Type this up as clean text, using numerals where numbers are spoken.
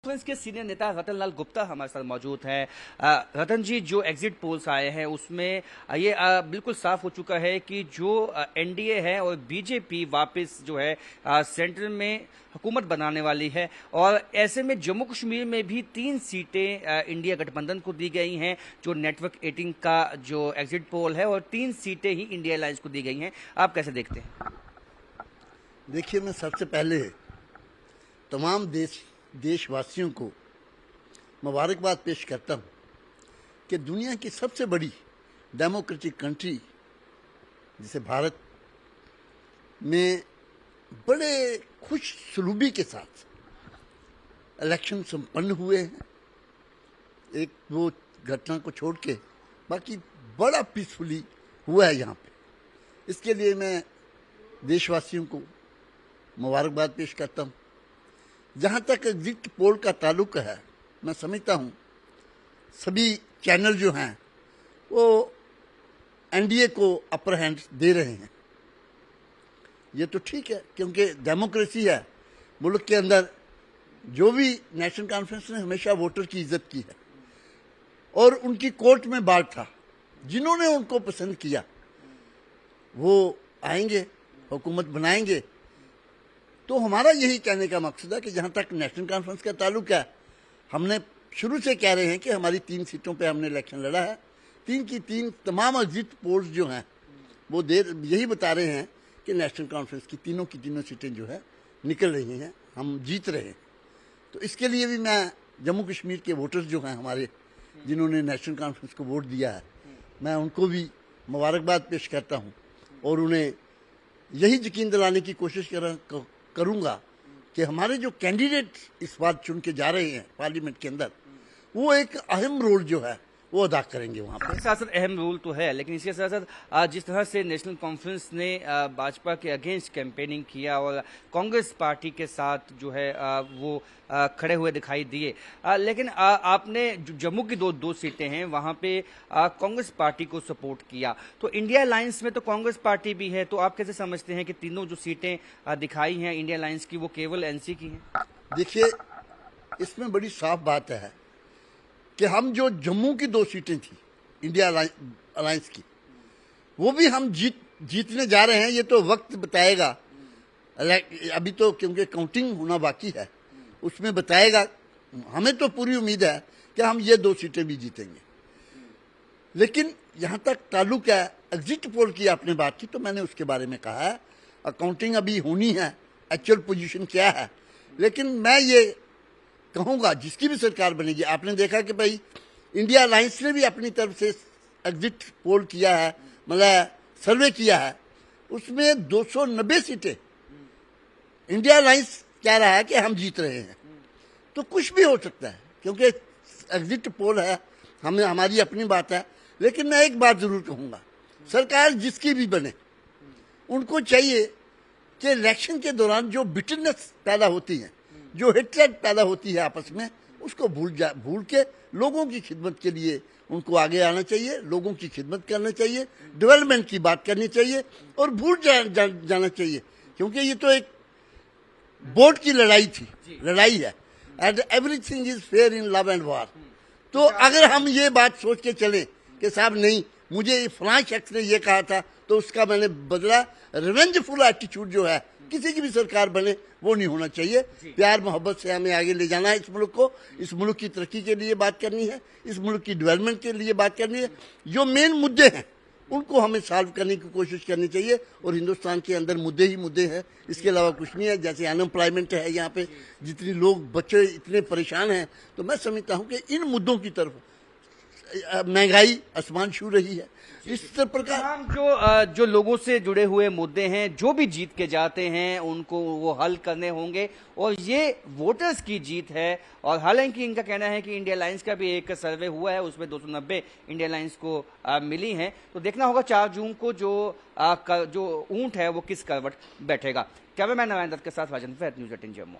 कांग्रेस के सीनियर नेता रतन लाल गुप्ता हमारे साथ मौजूद हैं। रतन जी, जो एग्जिट पोल्स आए हैं उसमें ये बिल्कुल साफ हो चुका है कि जो एनडीए है और बीजेपी वापस जो है सेंटर में हुकूमत बनाने वाली है। और ऐसे में जम्मू कश्मीर में भी 3 सीटें इंडिया गठबंधन को दी गई हैं, जो नेटवर्क 18 का जो एग्जिट पोल है, और 3 सीटें ही इंडिया अलायंस को दी गई हैं। आप कैसे देखते हैं? देखिए, मैं सबसे पहले तमाम देशवासियों को मुबारकबाद पेश करता हूँ कि दुनिया की सबसे बड़ी डेमोक्रेटिक कंट्री जिसे भारत में बड़े खुश सलूबी के साथ इलेक्शन संपन्न हुए हैं। एक वो घटना को छोड़ के बाकी बड़ा पीसफुली हुआ है यहाँ पे। इसके लिए मैं देशवासियों को मुबारकबाद पेश करता हूँ। जहाँ तक एग्जिट पोल का ताल्लुक है, मैं समझता हूँ सभी चैनल जो हैं वो एनडीए को अपर हैंड दे रहे हैं। ये तो ठीक है, क्योंकि डेमोक्रेसी है मुल्क के अंदर। जो भी नेशनल कॉन्फ्रेंस ने हमेशा वोटर की इज्जत की है और उनकी कोर्ट में बात था। जिन्होंने उनको पसंद किया वो आएंगे, हुकूमत बनाएंगे। तो हमारा यही कहने का मकसद है कि जहाँ तक नेशनल कॉन्फ्रेंस का ताल्लुक है, हमने शुरू से कह रहे हैं कि हमारी 3 सीटों पे हमने इलेक्शन लड़ा है। 3 की 3 तमाम एग्जिट पोल्स जो हैं वो यही बता रहे हैं कि नेशनल कॉन्फ्रेंस की तीनों सीटें जो है निकल रही हैं, हम जीत रहे हैं। तो इसके लिए भी मैं जम्मू कश्मीर के वोटर्स जो हैं हमारे, जिन्होंने नेशनल कॉन्फ्रेंस को वोट दिया है, मैं उनको भी मुबारकबाद पेश करता हूँ और उन्हें यही यकीन दिलाने की कोशिश करूंगा कि हमारे जो कैंडिडेट इस बार चुन के जा रहे हैं पार्लियामेंट के अंदर, वो एक अहम रोल जो है वो अदा करेंगे वहाँ पर। साथ साथ अहम रोल तो है, लेकिन इसके साथ साथ जिस तरह से नेशनल कॉन्फ्रेंस ने भाजपा के अगेंस्ट कैंपेनिंग किया और कांग्रेस पार्टी के साथ जो है वो खड़े हुए दिखाई दिए, लेकिन आपने जम्मू की दो सीटें हैं वहाँ पे कांग्रेस पार्टी को सपोर्ट किया। तो इंडिया अलायंस में तो कांग्रेस पार्टी भी है, तो आप कैसे समझते हैं कि तीनों जो सीटें दिखाई हैं इंडिया अलायंस की वो केवल एनसी की हैं? देखिए, इसमें बड़ी साफ बात है कि हम जो जम्मू की 2 सीटें थी इंडिया अलायंस की, वो भी हम जीतने जा रहे हैं। ये तो वक्त बताएगा, अभी तो क्योंकि काउंटिंग होना बाकी है, उसमें बताएगा। हमें तो पूरी उम्मीद है कि हम ये 2 सीटें भी जीतेंगे। लेकिन यहाँ तक ताल्लुक है एग्जिट पोल की, आपने बात की तो मैंने उसके बारे में कहा है। काउंटिंग अभी होनी है, एक्चुअल पोजीशन क्या है। लेकिन मैं ये कहूँगा जिसकी भी सरकार बनेगी, आपने देखा कि भाई इंडिया अलायंस ने भी अपनी तरफ से एग्जिट पोल किया है, मतलब सर्वे किया है, उसमें 290 सीटें इंडिया अलायंस कह रहा है कि हम जीत रहे हैं। तो कुछ भी हो सकता है, क्योंकि एग्जिट पोल है, हमारी अपनी बात है। लेकिन मैं एक बात जरूर कहूँगा, सरकार जिसकी भी बने, उनको चाहिए कि इलेक्शन के दौरान जो बिटरनेस पैदा होती है, जो हेट्रेड पैदा होती है आपस में, उसको भूल के लोगों की खिदमत के लिए उनको आगे आना चाहिए, लोगों की खिदमत करना चाहिए, डेवलपमेंट की बात करनी चाहिए और भूल जाना चाहिए। क्योंकि ये तो एक वोट की लड़ाई है, and everything is fair in love and war. तो अगर हम ये बात सोच के चलें कि साहब नहीं, मुझे फलां शख्स ने ये कहा था तो उसका मैंने बदला, रिवेंजफुल एटीट्यूड जो है किसी की भी सरकार बने वो नहीं होना चाहिए। प्यार मोहब्बत से हमें आगे ले जाना है इस मुल्क को। इस मुल्क की तरक्की के लिए बात करनी है, इस मुल्क की डेवलपमेंट के लिए बात करनी है। जो मेन मुद्दे हैं उनको हमें सॉल्व करने की कोशिश करनी चाहिए। और हिंदुस्तान के अंदर मुद्दे ही मुद्दे हैं, इसके अलावा कुछ नहीं है। जैसे अनएम्प्लॉयमेंट है, यहाँ पे जितने लोग बच्चे इतने परेशान हैं, तो मैं समझता हूँ कि इन मुद्दों की तरफ महंगाई आसमान छू रही है। इस प्रकार जो लोगों से जुड़े हुए मुद्दे हैं, जो भी जीत के जाते हैं उनको वो हल करने होंगे, और ये वोटर्स की जीत है। और हालांकि इनका कहना है कि इंडिया अलायंस का भी एक सर्वे हुआ है, उसमें 290 इंडिया अलायंस को मिली हैं। तो देखना होगा 4 जून को जो ऊंट है वो किस करवट बैठेगा। कैमरामैन नारायण दत्त के साथ राजन फैद, न्यूज़ 18 जम्मू।